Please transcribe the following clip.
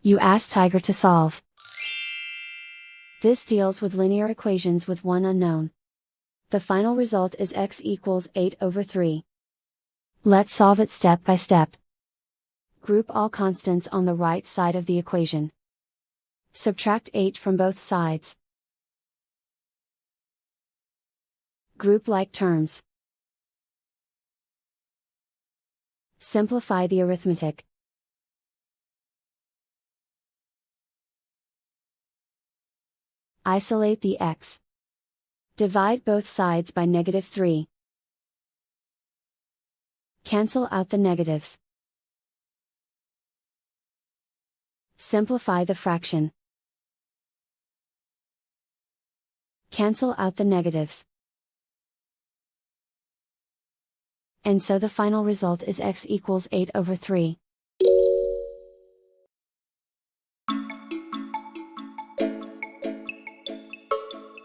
You ask Tiger to solve. This deals with linear equations with one unknown. The final result is x equals 8/3. Let's solve it step by step. Group all constants on the right side of the equation. Subtract 8 from both sides. Group like terms. Simplify the arithmetic. Isolate the x. Divide both sides by -3. Cancel out the negatives. Simplify the fraction. Cancel out the negatives. And so the final result is x equals 8/3.